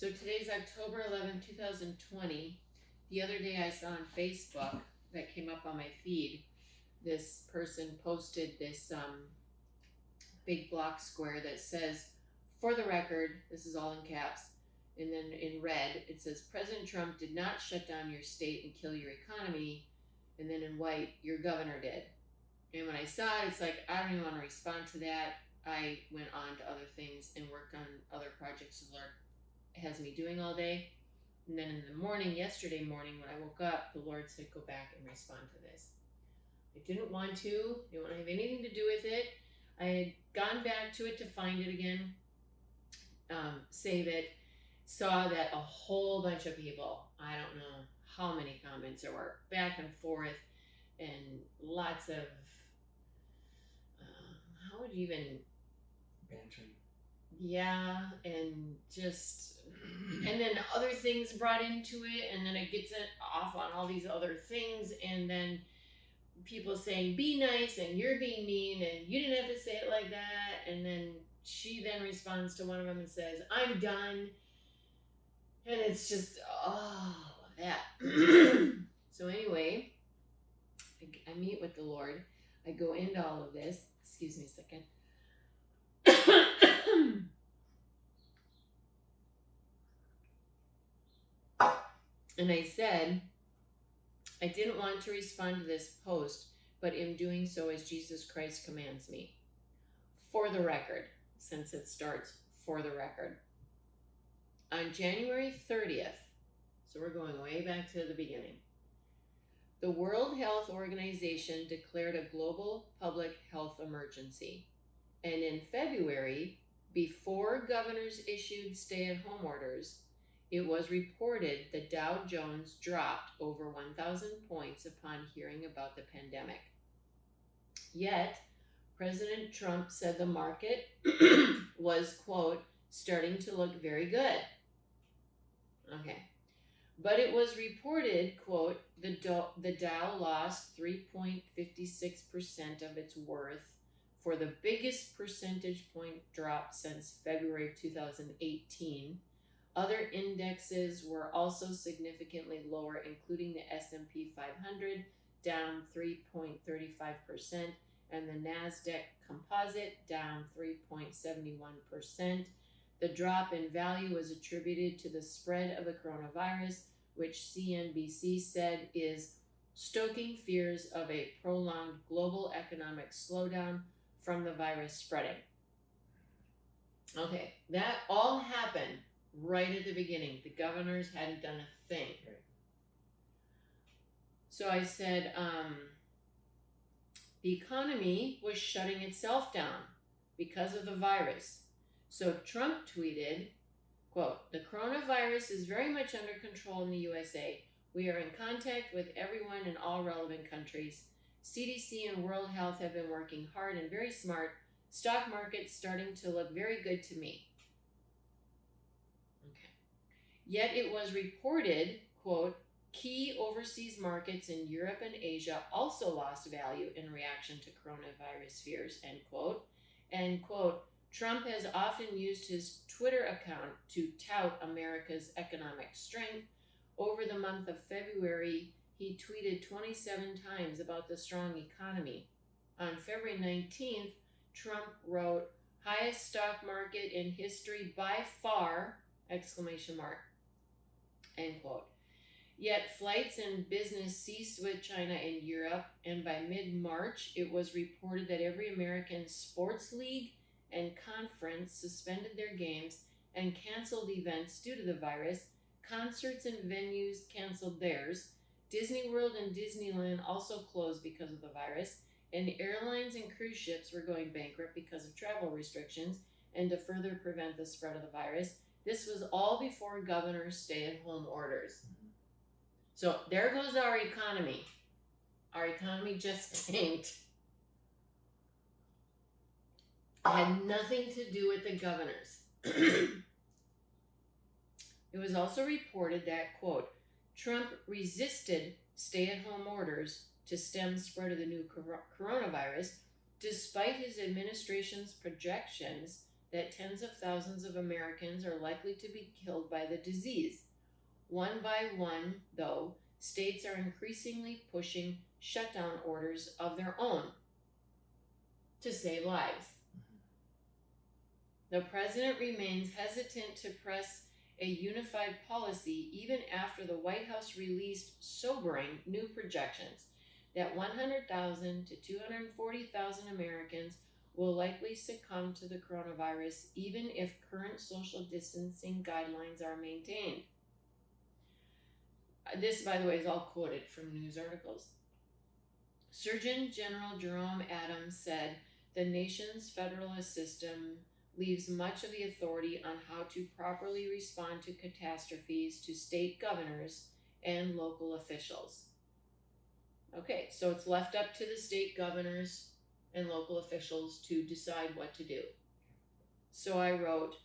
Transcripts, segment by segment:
So today's October 11, 2020. The other day I saw on Facebook that came up on my feed, this person posted this big block square that says, "For the record," this is all in caps, and then in red it says, "President Trump did not shut down your state and kill your economy," and then in white, "Your governor did." And when I saw it, it's like, I don't even want to respond to that. I went on to other things and worked on other projects the Lord has me doing all day. And then in the morning, yesterday morning, when I woke up, the Lord said, "Go back and respond to this." I didn't want to, didn't want to have anything to do with it. I had gone back to it to find it again, save it, saw that a whole bunch of people, I don't know how many comments there were, back and forth, and lots of, how would you even, bantering. yeah, and just, and then other things brought into it, and then it gets it off on all these other things, and then people saying, "Be nice," and "You're being mean," and "You didn't have to say it like that," and then she then responds to one of them and says, "I'm done," and it's just, oh, that. So anyway, I meet with the Lord, I go into all of this, excuse me a second. And I said, I didn't want to respond to this post, but am doing so as Jesus Christ commands me. For the record, since it starts, "For the record." On January 30th, so we're going way back to the beginning, the World Health Organization declared a global public health emergency. And in February, before governors issued stay-at-home orders, it was reported the Dow Jones dropped over 1,000 points upon hearing about the pandemic. Yet, President Trump said the market was, quote, "starting to look very good." Okay. But it was reported, quote, the Dow lost 3.56% of its worth for the biggest percentage point drop since February of 2018. Other indexes were also significantly lower, including the S&P 500, down 3.35%, and the NASDAQ Composite, down 3.71%. The drop in value was attributed to the spread of the coronavirus, which CNBC said is stoking fears of a prolonged global economic slowdown from the virus spreading. Okay, that all happened right at the beginning. The governors hadn't done a thing. Right. So I said, the economy was shutting itself down because of the virus. So Trump tweeted, quote, "The coronavirus is very much under control in the USA. We are in contact with everyone in all relevant countries. CDC and World Health have been working hard and very smart. Stock market's starting to look very good to me." Okay. Yet it was reported, quote, "Key overseas markets in Europe and Asia also lost value in reaction to coronavirus fears," end quote. And, quote, "Trump has often used his Twitter account to tout America's economic strength. Over the month of February, he tweeted 27 times about the strong economy. On February 19th, Trump wrote, 'Highest stock market in history by far,' exclamation mark, end quote. Yet flights and business ceased with China and Europe, and by mid-March, it was reported that every American sports league and conference suspended their games and canceled events due to the virus. Concerts and venues canceled theirs. Disney World and Disneyland also closed because of the virus, and airlines and cruise ships were going bankrupt because of travel restrictions and to further prevent the spread of the virus. This was all before governors' stay-at-home orders. So there goes our economy. Our economy just tanked. It had nothing to do with the governors. It was also reported that, quote, "Trump resisted stay-at-home orders to stem the spread of the new coronavirus, despite his administration's projections that tens of thousands of Americans are likely to be killed by the disease. One by one, though, states are increasingly pushing shutdown orders of their own to save lives. The president remains hesitant to press a unified policy even after the White House released sobering new projections that 100,000 to 240,000 Americans will likely succumb to the coronavirus even if current social distancing guidelines are maintained. This, by the way, is all quoted from news articles. Surgeon General Jerome Adams said the nation's federalist system leaves much of the authority on how to properly respond to catastrophes to state governors and local officials. Okay, so it's left up to the state governors and local officials to decide what to do. So I wrote,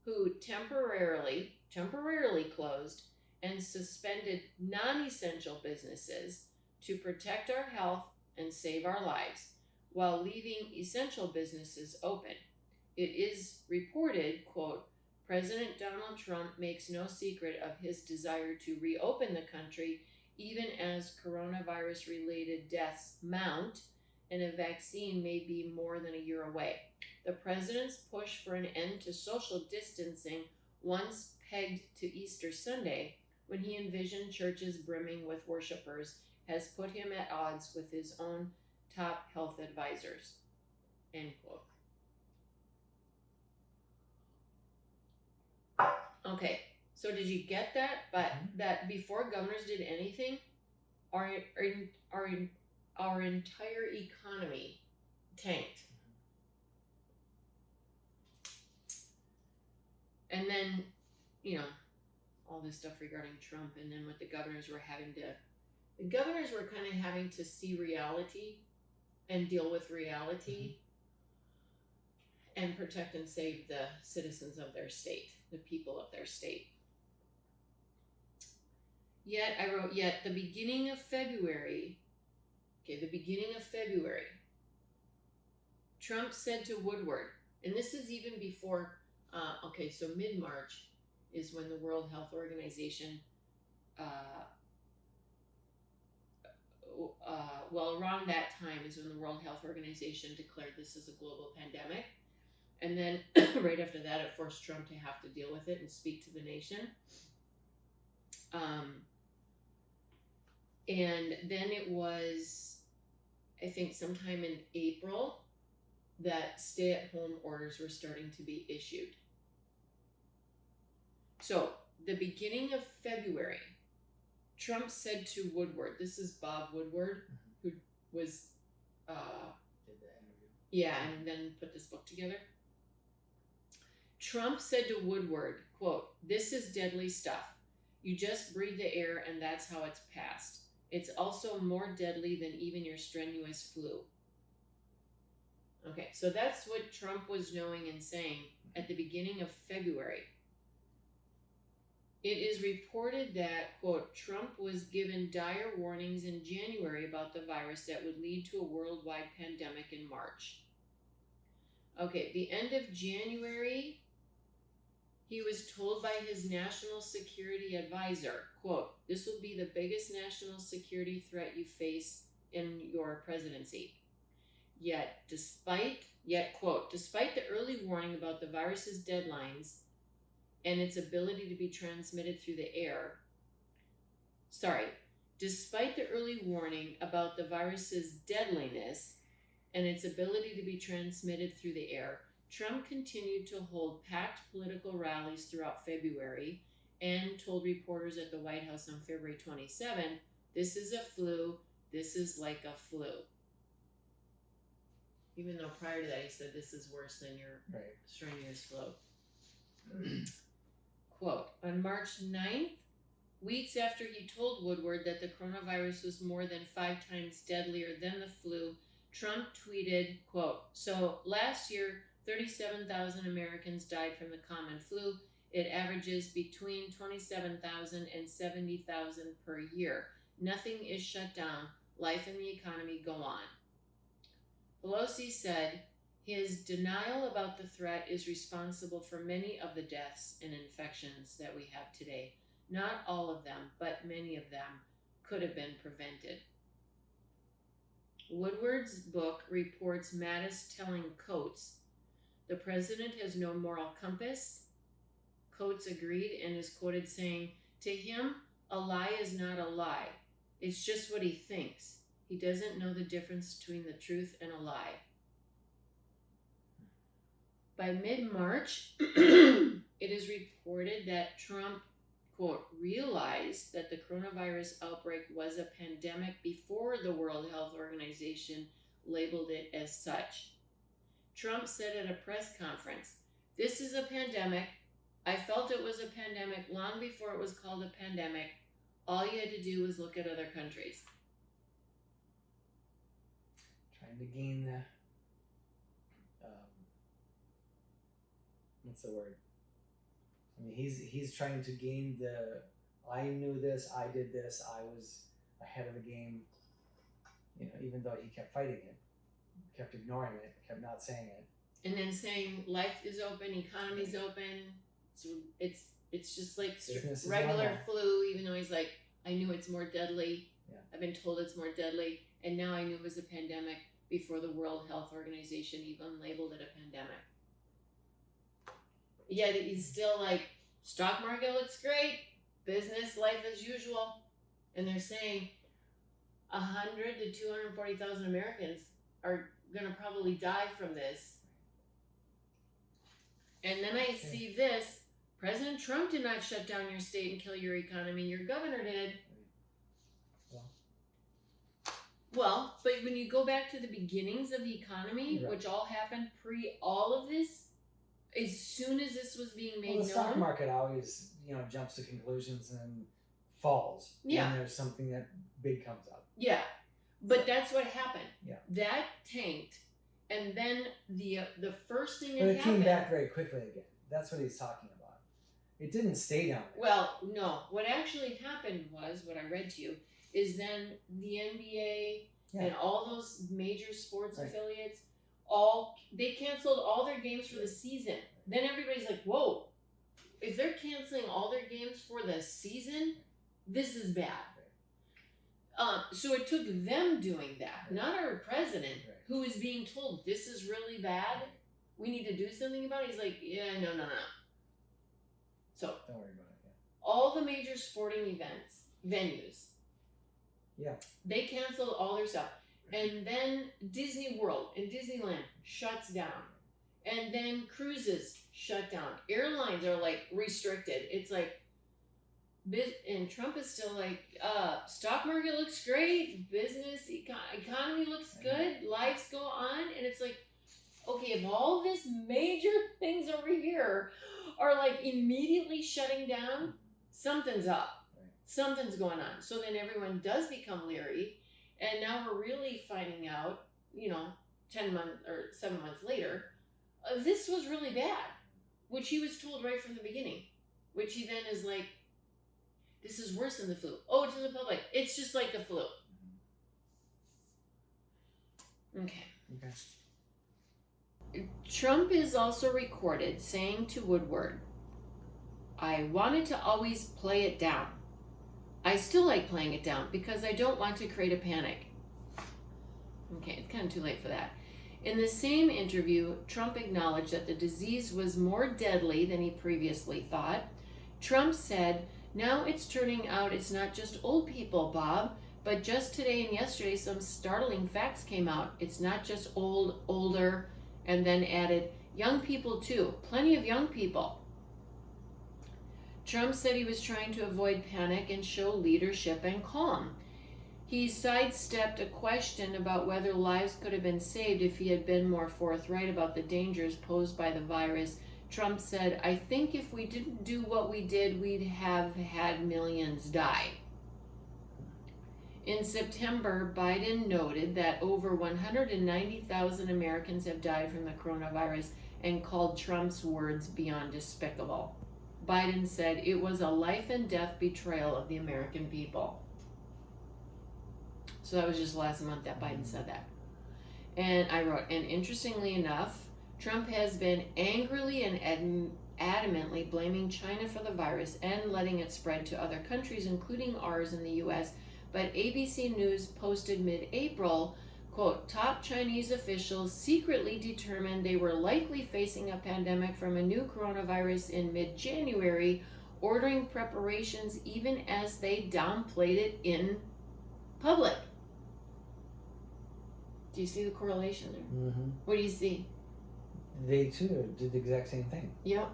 who temporarily closed and suspended non-essential businesses to protect our health and save our lives, while leaving essential businesses open. It is reported, quote, President Donald Trump makes no secret of his desire to reopen the country even as coronavirus-related deaths mount and a vaccine may be more than a year away. The president's push for an end to social distancing once pegged to Easter Sunday, when he envisioned churches brimming with worshipers, has put him at odds with his own top health advisors, end quote. Okay, so did you get that? But that before governors did anything, our entire economy tanked. And then, all this stuff regarding Trump, and then what the governors were having to see reality and deal with reality and protect and save the citizens of their state, the people of their state. Yet the beginning of February, Trump said to Woodward, and this is even before, so mid-March is when the World Health Organization, around that time is when the World Health Organization declared this as a global pandemic. And then right after that, it forced Trump to have to deal with it and speak to the nation. And then it was, I think, sometime in April that stay-at-home orders were starting to be issued. So, the beginning of February, Trump said to Woodward, this is Bob Woodward, who was, did the interview. Yeah, and then put this book together. Trump said to Woodward, quote, "This is deadly stuff. You just breathe the air and that's how it's passed. It's also more deadly than even your strenuous flu." Okay, so that's what Trump was knowing and saying at the beginning of February. It is reported that, quote, Trump was given dire warnings in January about the virus that would lead to a worldwide pandemic in March. Okay, the end of January, he was told by his national security advisor, quote, "This will be the biggest national security threat you face in your presidency." Yet, quote, despite the early warning about the virus's deadlines and its ability to be transmitted through the air, despite the early warning about the virus's deadliness and its ability to be transmitted through the air, Trump continued to hold packed political rallies throughout February and told reporters at the White House on February 27, "This is a flu. This is like a flu." Even though prior to that he said, "This is worse than your strenuous flu." Quote, on March 9th, weeks after he told Woodward that the coronavirus was more than 5 times deadlier than the flu, Trump tweeted, quote, "So last year, 37,000 Americans died from the common flu. It averages between 27,000 and 70,000 per year. Nothing is shut down. Life and the economy go on." Pelosi said, His denial about the threat is responsible for many of the deaths and infections that we have today. Not all of them, but many of them could have been prevented. Woodward's book reports Mattis telling Coates, "The president has no moral compass." Coates agreed and is quoted saying, "To him, a lie is not a lie. It's just what he thinks. He doesn't know the difference between the truth and a lie." By mid-March, it is reported that Trump, quote, realized that the coronavirus outbreak was a pandemic before the World Health Organization labeled it as such. Trump said at a press conference, "This is a pandemic. I felt it was a pandemic long before it was called a pandemic. All you had to do was look at other countries." Trying to gain the what's the word? I mean, he's trying to gain the I knew this, I did this, I was ahead of the game. You know, even though he kept fighting it, kept ignoring it, kept not saying it, and then saying life is open, economy's open. So it's just like Business is regular normal. flu, even though he's like, "I knew it's more deadly. Yeah. I've been told it's more deadly, and now I knew it was a pandemic before the World Health Organization even labeled it a pandemic." Yet he's still like, stock market looks great, business, life as usual, and they're saying 100 to 240,000 Americans are gonna probably die from this. And then I see this: President Trump did not shut down your state and kill your economy. Your governor did. Well, but when you go back to the beginnings of the economy, Right. which all happened pre all of this, as soon as this was being made well, the stock known, market always, jumps to conclusions and falls. Yeah. And there's something that big comes up. yeah. But that's what happened. Yeah. That tanked, and then the first thing But that it happened. came back very quickly again. That's what he's talking about. It didn't stay down there. Well, no. What actually happened was, what I read to you, is then the NBA Yeah. and all those major sports Right. affiliates, they canceled all their games for the season. Then everybody's like, "Whoa, if they're canceling all their games for the season, this is bad." So it took them doing that, Right. not our president, Right. who is being told this is really bad. We need to do something about it. He's like, "Yeah, no. So Don't worry about it. Yeah. all the major sporting venues, Yeah. they canceled all their stuff. And then Disney World and Disneyland shuts down. And then cruises shut down. Airlines are like restricted. It's like, and Trump is still like, stock market looks great, business, economy looks good, lives go on. And it's like, okay, if all these major things over here are like immediately shutting down, something's up. Right. Something's going on. So then everyone does become leery. And now we're really finding out, 10 months or 7 months later, this was really bad, which he was told right from the beginning, which he then is like, this is worse than the flu. Oh, to the public, it's just like the flu. Okay. Trump is also recorded saying to Woodward, "I wanted to always play it down. I still like playing it down because I don't want to create a panic." Okay, it's kind of too late for that. In the same interview, Trump acknowledged that the disease was more deadly than he previously thought. Trump said, "Now it's turning out it's not just old people, Bob, but just today and yesterday some startling facts came out. It's not just older," and then added, "young people too, plenty of young people." Trump said he was trying to avoid panic and show leadership and calm. He sidestepped a question about whether lives could have been saved if he had been more forthright about the dangers posed by the virus. Trump said, "I think if we didn't do what we did, we'd have had millions die." In September, Biden noted that over 190,000 Americans have died from the coronavirus and called Trump's words beyond despicable. Biden said it was a life and death betrayal of the American people. So that was just last month that Biden said that. And I wrote, and interestingly enough, Trump has been angrily and adamantly blaming China for the virus and letting it spread to other countries, including ours in the US. But ABC News posted mid-April, quote, top Chinese officials secretly determined they were likely facing a pandemic from a new coronavirus in mid-January, ordering preparations even as they downplayed it in public. Do you see the correlation there? Mm-hmm. What do you see? They too did the exact same thing. Yep.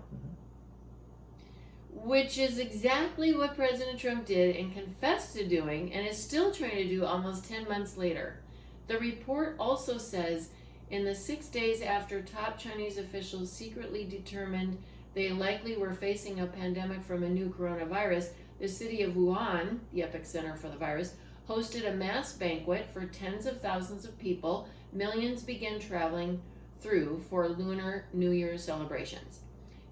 Which is exactly what President Trump did and confessed to doing and is still trying to do almost 10 months later. The report also says in the 6 days after top Chinese officials secretly determined they likely were facing a pandemic from a new coronavirus, the city of Wuhan, the epicenter for the virus, hosted a mass banquet for tens of thousands of people. Millions began traveling through for Lunar New Year celebrations.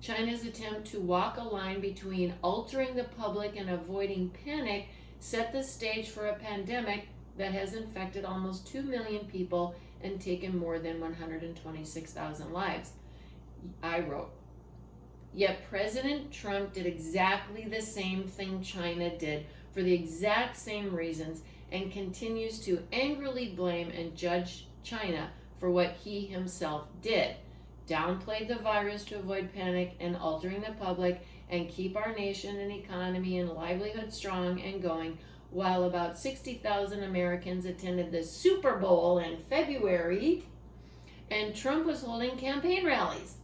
China's attempt to walk a line between altering the public and avoiding panic set the stage for a pandemic that has infected almost 2 million people and taken more than 126,000 lives. I wrote, yet President Trump did exactly the same thing China did for the exact same reasons and continues to angrily blame and judge China for what he himself did. Downplayed the virus to avoid panic and altering the public and keep our nation and economy and livelihood strong and going, while about 60,000 Americans attended the Super Bowl in February and Trump was holding campaign rallies.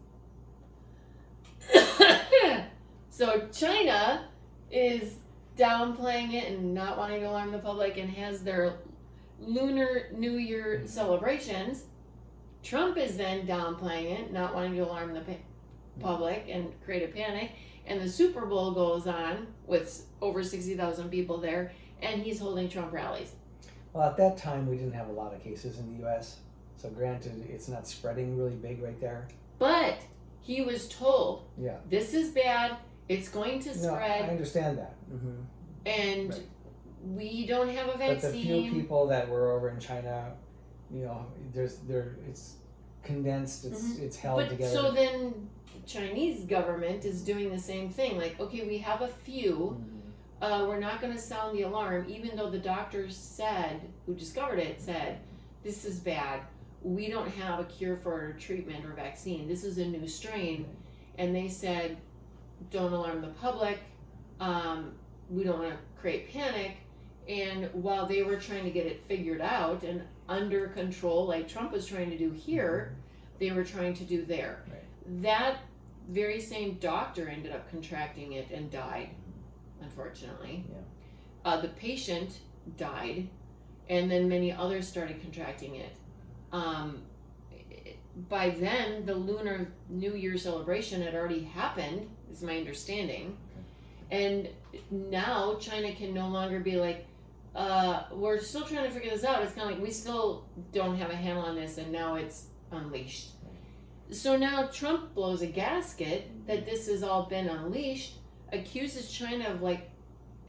So China is downplaying it and not wanting to alarm the public and has their Lunar New Year celebrations. Trump is then downplaying it, not wanting to alarm the public and create a panic. And the Super Bowl goes on with over 60,000 people there, and he's holding Trump rallies. Well, at that time, we didn't have a lot of cases in the U.S., so granted, it's not spreading really big right there. But he was told, Yeah. this is bad, it's going to No, I spread, understand that. and Right. we don't have a But the few vaccine. people that were over in China, you know, it's condensed, it's held But together. so then the Chinese government is doing the same thing. Like, okay, we have a few. We're not going to sound the alarm, even though the doctors said, who discovered it, said, this is bad. We don't have a cure for treatment or vaccine. This is a new strain. And they said, don't alarm the public. We don't want to create panic. And while they were trying to get it figured out and under control, like Trump was trying to do here, they were trying to do there. Right. That very same doctor ended up contracting it and died, unfortunately. Yeah. The patient died, and then many others started contracting it. By then, the Lunar New Year celebration had already happened, is my understanding. And now China can no longer be like, we're still trying to figure this out. It's kind of like we still don't have a handle on this, and now it's unleashed. So now Trump blows a gasket that this has all been unleashed, accuses China of like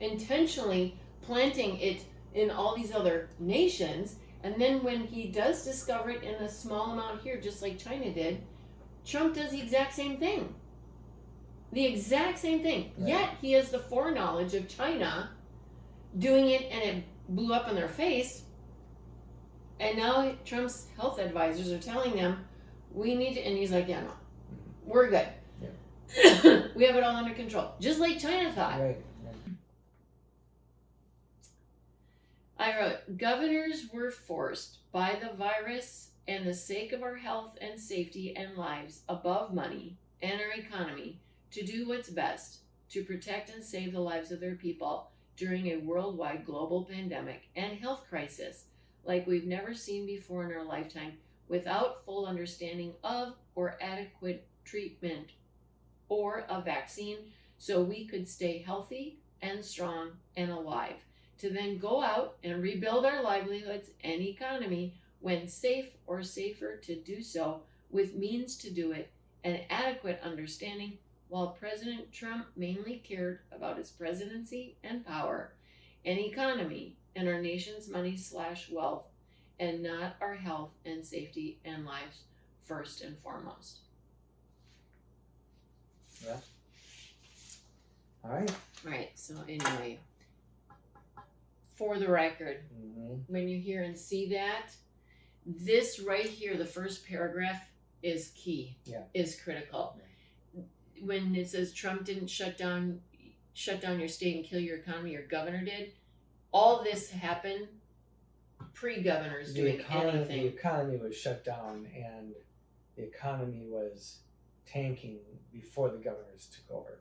intentionally planting it in all these other nations, and then when he does discover it in a small amount here, just like China did, Trump does the exact same thing. The exact same thing. Right. Yet he has the foreknowledge of China doing it, and it blew up in their face. And now Trump's health advisors are telling them, we need to, and he's like, yeah, no, we're good. Yeah. We have it all under control. Just like China thought. Right. I wrote, governors were forced by the virus and the sake of our health and safety and lives above money and our economy to do what's best to protect and save the lives of their people during a worldwide global pandemic and health crisis like we've never seen before in our lifetime, without full understanding of or adequate treatment or a vaccine, so we could stay healthy and strong and alive, to then go out and rebuild our livelihoods and economy when safe or safer to do so, with means to do it and adequate understanding, while President Trump mainly cared about his presidency and power and economy and our nation's money/wealth, and not our health and safety and lives first and foremost. Yeah. All right. Right, so anyway, for the record, Mm-hmm. when you hear and see that, this right here, the first paragraph is key, Yeah. is critical. When it says Trump didn't shut down your state and kill your economy, your governor did, all this happened pre-governors The doing economy anything. was shut down, and the economy was tanking before the governors took over.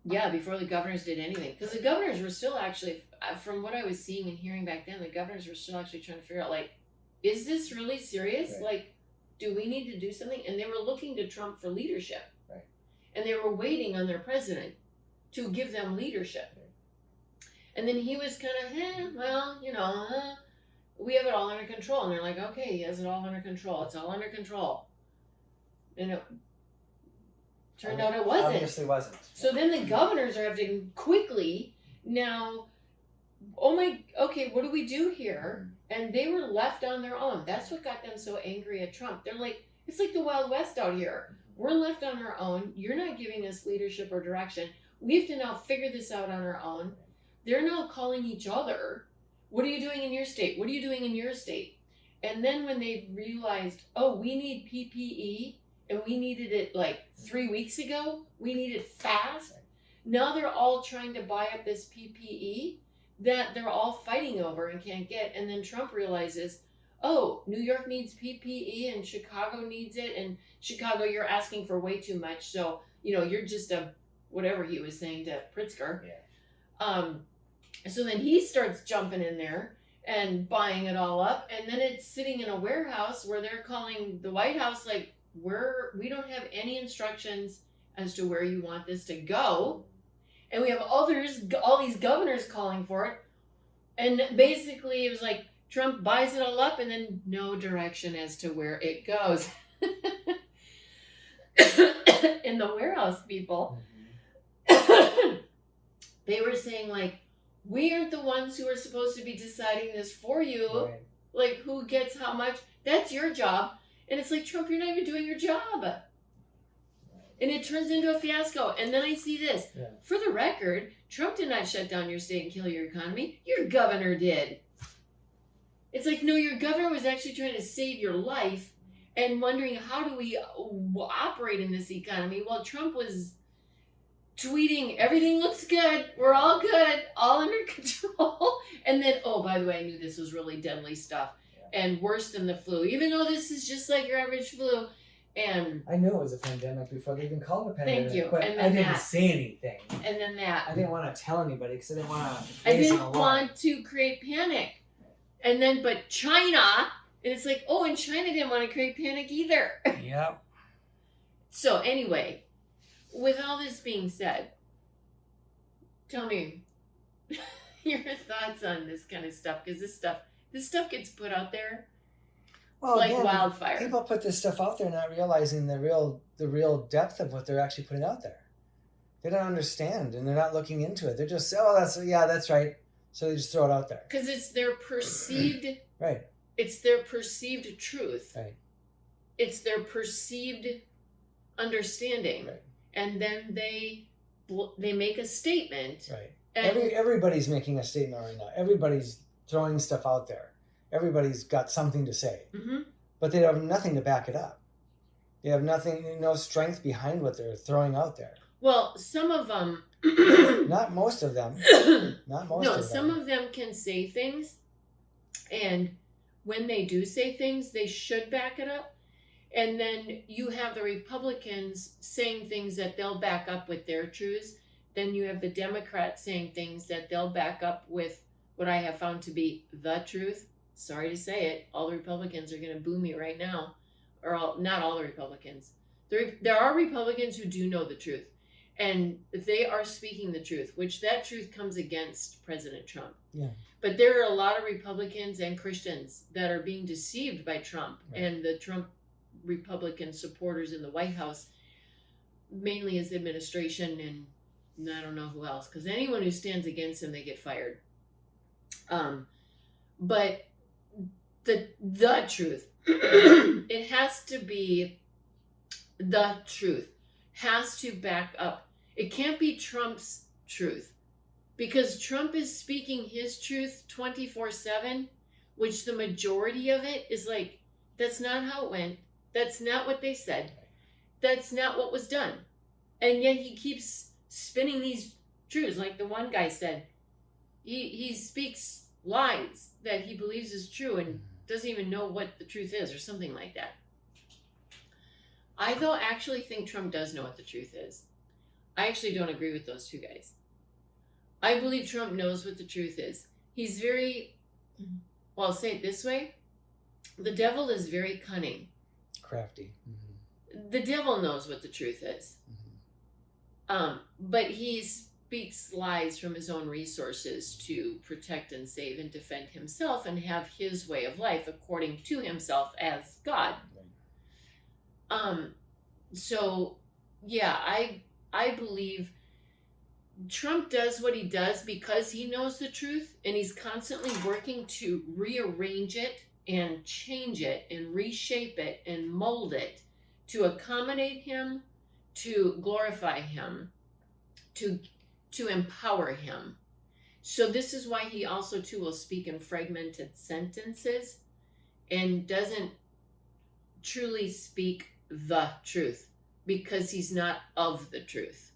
Yeah, before the governors did anything. Because the governors were still actually, from what I was seeing and hearing back then, the governors were still actually trying to figure out, like, is this really serious? Right. Like, do we need to do something? And they were looking to Trump for leadership. Right. And they were waiting on their president to give them leadership. Right. And then he was kind of, we have it all under control. And they're like, okay, he has it all under control. It's all under control. And it turned out it wasn't. Obviously wasn't. So then the governors are having quickly now, okay, what do we do here? And they were left on their own. That's what got them so angry at Trump. They're like, it's like the Wild West out here. We're left on our own. You're not giving us leadership or direction. We have to now figure this out on our own. They're now calling each other. What are you doing in your state? What are you doing in your state? And then when they realized, oh, we need PPE, and we needed it like 3 weeks ago, we need it fast. Now they're all trying to buy up this PPE that they're all fighting over and can't get. And then Trump realizes, oh, New York needs PPE and Chicago needs it. And Chicago, you're asking for way too much. So, you're just whatever he was saying to Pritzker. Yeah. So then he starts jumping in there and buying it all up. And then it's sitting in a warehouse where they're calling the White House like, we don't have any instructions as to where you want this to go. And we have all these governors calling for it. And basically it was like Trump buys it all up and then no direction as to where it goes. And the warehouse people, they were saying like, we aren't the ones who are supposed to be deciding this for you. Right. Like who gets how much. That's your job. And it's like, Trump, you're not even doing your job. And it turns into a fiasco. And then I see this. Yeah. For the record, Trump did not shut down your state and kill your economy. Your governor did. It's like, no, your governor was actually trying to save your life and wondering how do we operate in this economy while Trump was tweeting, everything looks good. We're all good. All under control. And then, oh, by the way, I knew this was really deadly stuff. And worse than the flu, even though this is just like your average flu. And I knew it was a pandemic before they even called it a pandemic. Thank you. But And I then didn't that. say anything. and then that. I didn't want to tell anybody because I didn't want to. I didn't want to create panic. And then, but China, and it's like, oh, and China didn't want to create panic either. Yep. So anyway, with all this being said, tell me your thoughts on this kind of stuff, because this stuff gets put out there Well, like again, wildfire. people put this stuff out there not realizing the real depth of what they're actually putting out there. They don't understand, and they're not looking into it. They're just, that's right. So they just throw it out there. Because it's their perceived, Right. it's their perceived truth. Right. It's their perceived understanding. Right. And then they make a statement. Right. And Everybody's making a statement right now. Everybody's throwing stuff out there. Everybody's got something to say, Mhm. but they have nothing to back it up. They have no strength behind what they're throwing out there. Well, some of them. Not most of them. Not most No, of them. some of them can say things, and when they do say things, they should back it up. And then you have the Republicans saying things that they'll back up with their truths. Then you have the Democrats saying things that they'll back up with what I have found to be the truth. Sorry to say it, all the Republicans are going to boo me right now. Not all the Republicans. There are Republicans who do know the truth. And they are speaking the truth, which that truth comes against President Trump. Yeah. But there are a lot of Republicans and Christians that are being deceived by Trump and the Trump Republican supporters in the White House, mainly his administration and I don't know who else, because anyone who stands against him, they get fired. But the truth. It has to be the truth. Has to back up. It can't be Trump's truth, because Trump is speaking his truth 24/7, which the majority of it is like, that's not how it went. That's not what they said. That's not what was done. And yet he keeps spinning these truths. Like the one guy said, he speaks lies that he believes is true and doesn't even know what the truth is, or something like that. I though actually think Trump does know what the truth is. I actually don't agree with those two guys. I believe Trump knows what the truth is. He's very, well, I'll say it this way. The devil is very cunning. Crafty. The devil knows what the truth is. But he speaks lies from his own resources to protect and save and defend himself and have his way of life according to himself as God. So yeah, I believe Trump does what he does because he knows the truth, and he's constantly working to rearrange it and change it and reshape it and mold it to accommodate him, to glorify him, to empower him. So this is why he also too will speak in fragmented sentences and doesn't truly speak the truth, because he's not of the truth.